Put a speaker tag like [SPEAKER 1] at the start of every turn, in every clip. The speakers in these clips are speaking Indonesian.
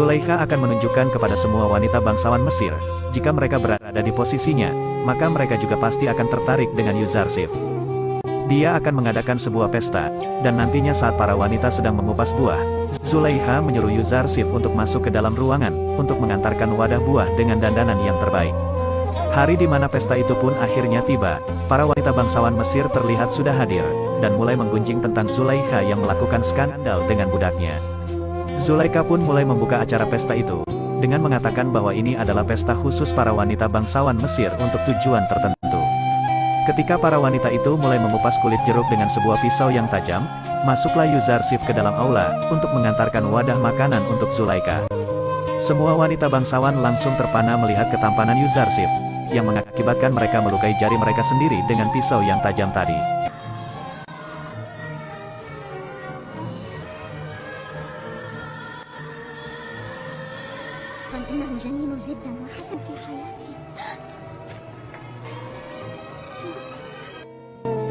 [SPEAKER 1] Zulaikha akan menunjukkan kepada semua wanita bangsawan Mesir, jika mereka berada di posisinya, maka mereka juga pasti akan tertarik dengan Yuzarsif. Dia akan mengadakan sebuah pesta, dan nantinya saat para wanita sedang mengupas buah, Zulaikha menyuruh Yuzarsif untuk masuk ke dalam ruangan, untuk mengantarkan wadah buah dengan dandanan yang terbaik. Hari di mana pesta itu pun akhirnya tiba, para wanita bangsawan Mesir terlihat sudah hadir, dan mulai menggunjing tentang Zulaikha yang melakukan skandal dengan budaknya. Zulaikha pun mulai membuka acara pesta itu, dengan mengatakan bahwa ini adalah pesta khusus para wanita bangsawan Mesir untuk tujuan tertentu. Ketika para wanita itu mulai mengupas kulit jeruk dengan sebuah pisau yang tajam, masuklah Yuzarsif ke dalam aula, untuk mengantarkan wadah makanan untuk Zulaikha. Semua wanita bangsawan langsung terpana melihat ketampanan Yuzarsif, yang mengakibatkan mereka melukai jari mereka sendiri dengan pisau yang tajam tadi.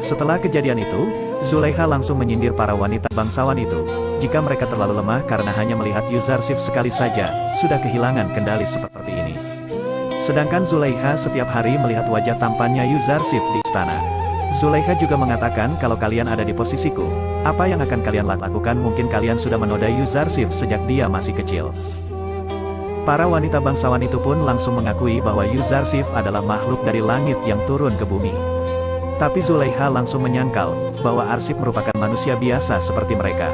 [SPEAKER 1] Setelah kejadian itu, Zulaikha langsung menyindir para wanita bangsawan itu, jika mereka terlalu lemah karena hanya melihat Yuzarsif sekali saja, sudah kehilangan kendali seperti ini. Sedangkan Zulaikha setiap hari melihat wajah tampannya Yuzarsif di istana. Zulaikha juga mengatakan kalau kalian ada di posisiku, apa yang akan kalian lakukan? Mungkin kalian sudah menodai Yuzarsif sejak dia masih kecil. Para wanita bangsawan itu pun langsung mengakui bahwa Yuzarsif adalah makhluk dari langit yang turun ke bumi. Tapi Zulaikha langsung menyangkal, bahwa Arsip merupakan manusia biasa seperti mereka.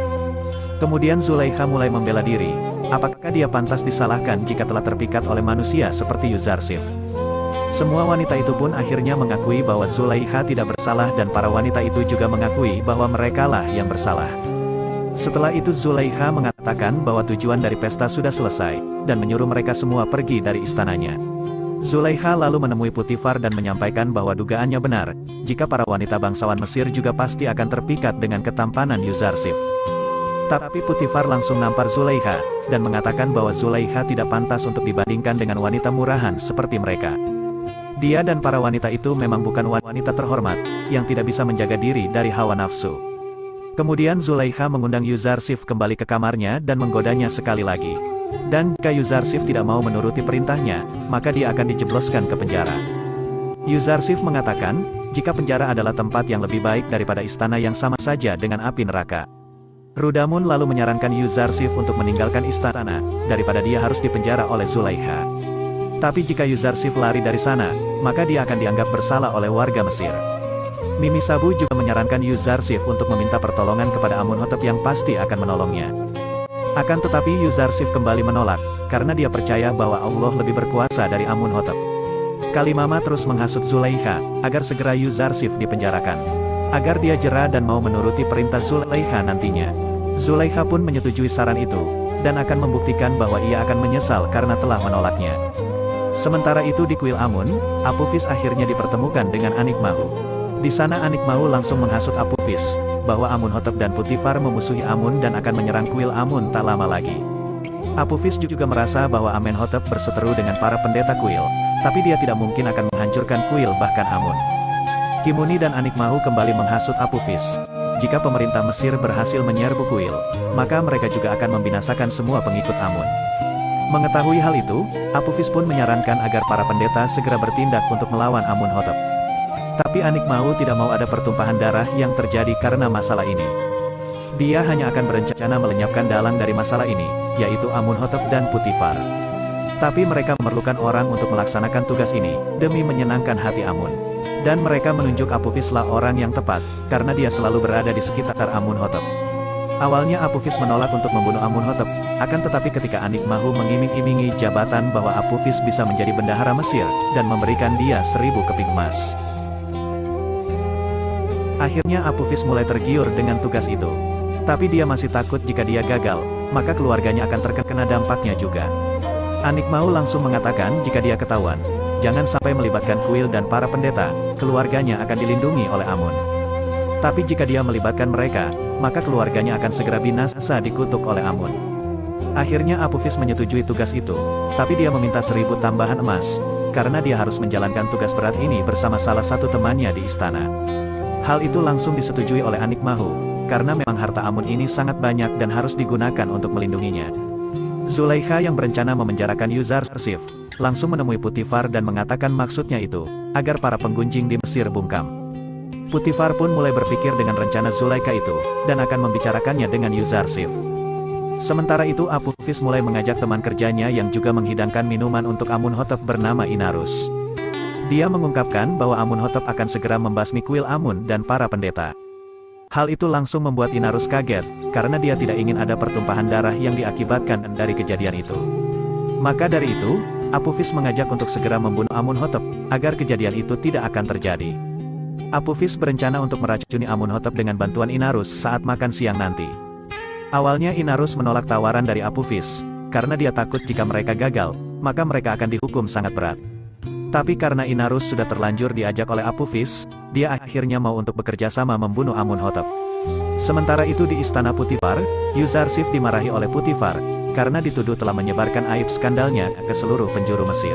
[SPEAKER 1] Kemudian Zulaikha mulai membela diri, apakah dia pantas disalahkan jika telah terpikat oleh manusia seperti Yuzarsif. Semua wanita itu pun akhirnya mengakui bahwa Zulaikha tidak bersalah dan para wanita itu juga mengakui bahwa merekalah yang bersalah. Setelah itu Zulaikha mengatakan bahwa tujuan dari pesta sudah selesai, dan menyuruh mereka semua pergi dari istananya. Zulaikha lalu menemui Putifar dan menyampaikan bahwa dugaannya benar, jika para wanita bangsawan Mesir juga pasti akan terpikat dengan ketampanan Yuzarsif. Tapi Putifar langsung nampar Zulaikha, dan mengatakan bahwa Zulaikha tidak pantas untuk dibandingkan dengan wanita murahan seperti mereka. Dia dan para wanita itu memang bukan wanita terhormat, yang tidak bisa menjaga diri dari hawa nafsu. Kemudian Zulaikha mengundang Yuzarsif kembali ke kamarnya dan menggodanya sekali lagi. Dan jika Yuzarsif tidak mau menuruti perintahnya, maka dia akan dijebloskan ke penjara. Yuzarsif mengatakan, jika penjara adalah tempat yang lebih baik daripada istana yang sama saja dengan api neraka. Rudamun lalu menyarankan Yuzarsif untuk meninggalkan istana, daripada dia harus dipenjara oleh Zulaikha. Tapi jika Yuzarsif lari dari sana, maka dia akan dianggap bersalah oleh warga Mesir. Mimi Sabu juga menyarankan Yuzarsif untuk meminta pertolongan kepada Amunhotep yang pasti akan menolongnya. Akan tetapi Yuzarsif kembali menolak, karena dia percaya bahwa Allah lebih berkuasa dari Amunhotep. Kalimama terus menghasut Zulaikha, agar segera Yuzarsif dipenjarakan. Agar dia jera dan mau menuruti perintah Zulaikha nantinya. Zulaikha pun menyetujui saran itu, dan akan membuktikan bahwa ia akan menyesal karena telah menolaknya. Sementara itu di kuil Amun, Apophis akhirnya dipertemukan dengan Anikmahu. Di sana Anikmahu langsung menghasut Apophis, bahwa Amunhotep dan Putifar memusuhi Amun dan akan menyerang kuil Amun tak lama lagi. Apophis juga merasa bahwa Amenhotep berseteru dengan para pendeta kuil, tapi dia tidak mungkin akan menghancurkan kuil bahkan Amun. Kimuni dan Anikmahu kembali menghasut Apophis. Jika pemerintah Mesir berhasil menyerbu kuil, maka mereka juga akan membinasakan semua pengikut Amun. Mengetahui hal itu, Apophis pun menyarankan agar para pendeta segera bertindak untuk melawan Amunhotep. Tapi Anikmahu tidak mau ada pertumpahan darah yang terjadi karena masalah ini. Dia hanya akan berencana melenyapkan dalang dari masalah ini, yaitu Amunhotep dan Putifar. Tapi mereka memerlukan orang untuk melaksanakan tugas ini, demi menyenangkan hati Amun. Dan mereka menunjuk Apophislah orang yang tepat, karena dia selalu berada di sekitar Amunhotep. Awalnya Apophis menolak untuk membunuh Amunhotep, akan tetapi ketika Anikmahu mengiming-imingi jabatan bahwa Apophis bisa menjadi bendahara Mesir, dan memberikan dia 1000 keping emas. Akhirnya Apophis mulai tergiur dengan tugas itu. Tapi dia masih takut jika dia gagal, maka keluarganya akan terkena dampaknya juga. Anikmahu langsung mengatakan jika dia ketahuan, jangan sampai melibatkan kuil dan para pendeta, keluarganya akan dilindungi oleh Amun. Tapi jika dia melibatkan mereka, maka keluarganya akan segera binasa dikutuk oleh Amun. Akhirnya Apophis menyetujui tugas itu, tapi dia meminta 1000 tambahan emas, karena dia harus menjalankan tugas berat ini bersama salah satu temannya di istana. Hal itu langsung disetujui oleh Anikmahu, karena memang harta Amun ini sangat banyak dan harus digunakan untuk melindunginya. Zulaikha yang berencana memenjarakan Yuzarsif, langsung menemui Putifar dan mengatakan maksudnya itu, agar para penggunjing di Mesir bungkam. Putifar pun mulai berpikir dengan rencana Zulaikha itu, dan akan membicarakannya dengan Yuzarsif. Sementara itu Apophis mulai mengajak teman kerjanya yang juga menghidangkan minuman untuk Amunhotep bernama Inarus. Dia mengungkapkan bahwa Amunhotep akan segera membasmi kuil Amun dan para pendeta. Hal itu langsung membuat Inarus kaget, karena dia tidak ingin ada pertumpahan darah yang diakibatkan dari kejadian itu. Maka dari itu, Apophis mengajak untuk segera membunuh Amunhotep, agar kejadian itu tidak akan terjadi. Apophis berencana untuk meracuni Amunhotep dengan bantuan Inarus saat makan siang nanti. Awalnya Inarus menolak tawaran dari Apophis, karena dia takut jika mereka gagal, maka mereka akan dihukum sangat berat. Tapi karena Inarus sudah terlanjur diajak oleh Apophis, dia akhirnya mau untuk bekerja sama membunuh Amunhotep. Sementara itu di istana Putifar, Yuzarsif dimarahi oleh Putifar, karena dituduh telah menyebarkan aib skandalnya ke seluruh penjuru Mesir.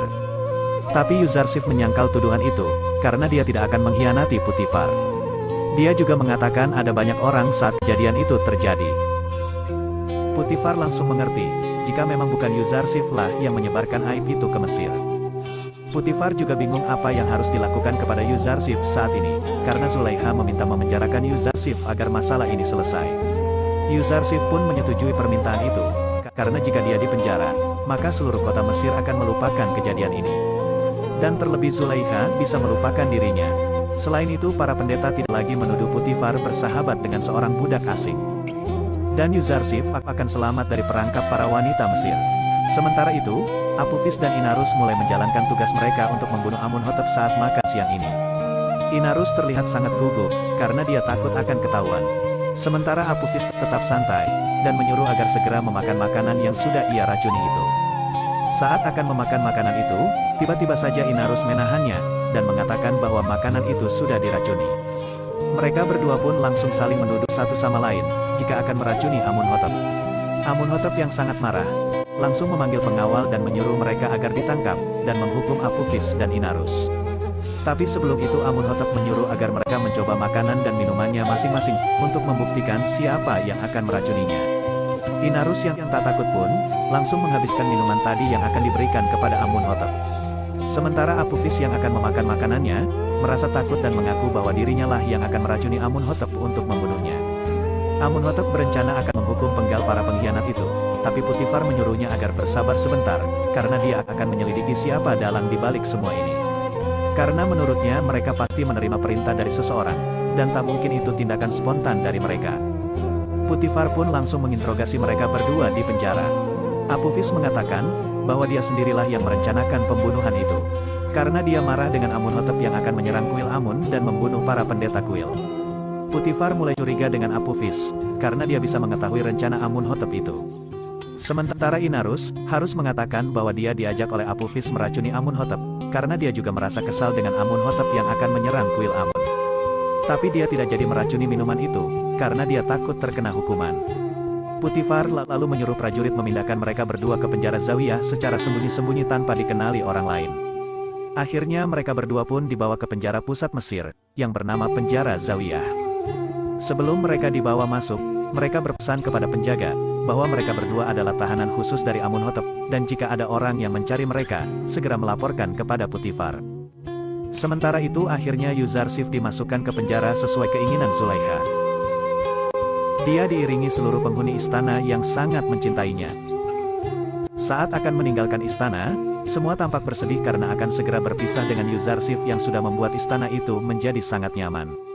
[SPEAKER 1] Tapi Yuzarsif menyangkal tuduhan itu, karena dia tidak akan mengkhianati Putifar. Dia juga mengatakan ada banyak orang saat kejadian itu terjadi. Putifar langsung mengerti, jika memang bukan Yuzarsif lah yang menyebarkan aib itu ke Mesir. Putifar juga bingung apa yang harus dilakukan kepada Yuzarsif saat ini, karena Zulaikha meminta memenjarakan Yuzarsif agar masalah ini selesai. Yuzarsif pun menyetujui permintaan itu, karena jika dia dipenjara, maka seluruh kota Mesir akan melupakan kejadian ini. Dan terlebih Zulaikha bisa melupakan dirinya. Selain itu para pendeta tidak lagi menuduh Putifar bersahabat dengan seorang budak asing. Dan Yuzarsif akan selamat dari perangkap para wanita Mesir. Sementara itu, Apophis dan Inarus mulai menjalankan tugas mereka untuk membunuh Amunhotep saat makan siang ini. Inarus terlihat sangat gugup, karena dia takut akan ketahuan. Sementara Apophis tetap santai, dan menyuruh agar segera memakan makanan yang sudah ia racuni itu. Saat akan memakan makanan itu, tiba-tiba saja Inarus menahannya, dan mengatakan bahwa makanan itu sudah diracuni. Mereka berdua pun langsung saling menuduh satu sama lain, jika akan meracuni Amunhotep. Amunhotep yang sangat marah, langsung memanggil pengawal dan menyuruh mereka agar ditangkap, dan menghukum Apophis dan Inarus. Tapi sebelum itu Amunhotep menyuruh agar mereka mencoba makanan dan minumannya masing-masing, untuk membuktikan siapa yang akan meracuninya. Inarus yang tak takut pun, langsung menghabiskan minuman tadi yang akan diberikan kepada Amunhotep. Sementara Apophis yang akan memakan makanannya, merasa takut dan mengaku bahwa dirinya lah yang akan meracuni Amunhotep untuk membunuhnya. Amunhotep berencana akan menghukum penggal para pengkhianat itu, tapi Putifar menyuruhnya agar bersabar sebentar, karena dia akan menyelidiki siapa dalang di balik semua ini. Karena menurutnya mereka pasti menerima perintah dari seseorang, dan tak mungkin itu tindakan spontan dari mereka. Putifar pun langsung menginterogasi mereka berdua di penjara. Apophis mengatakan, bahwa dia sendirilah yang merencanakan pembunuhan itu. Karena dia marah dengan Amunhotep yang akan menyerang kuil Amun dan membunuh para pendeta kuil. Putifar mulai curiga dengan Apophis, karena dia bisa mengetahui rencana Amunhotep itu. Sementara Inarus, harus mengatakan bahwa dia diajak oleh Apophis meracuni Amunhotep, karena dia juga merasa kesal dengan Amunhotep yang akan menyerang kuil Amun. Tapi dia tidak jadi meracuni minuman itu, karena dia takut terkena hukuman. Putifar lalu menyuruh prajurit memindahkan mereka berdua ke penjara Zawiyah secara sembunyi-sembunyi tanpa dikenali orang lain. Akhirnya mereka berdua pun dibawa ke penjara pusat Mesir, yang bernama Penjara Zawiyah. Sebelum mereka dibawa masuk, mereka berpesan kepada penjaga, bahwa mereka berdua adalah tahanan khusus dari Amunhotep, dan jika ada orang yang mencari mereka, segera melaporkan kepada Putifar. Sementara itu akhirnya Yuzarsif dimasukkan ke penjara sesuai keinginan Zulaikha. Dia diiringi seluruh penghuni istana yang sangat mencintainya. Saat akan meninggalkan istana, semua tampak bersedih karena akan segera berpisah dengan Yuzarsif yang sudah membuat istana itu menjadi sangat nyaman.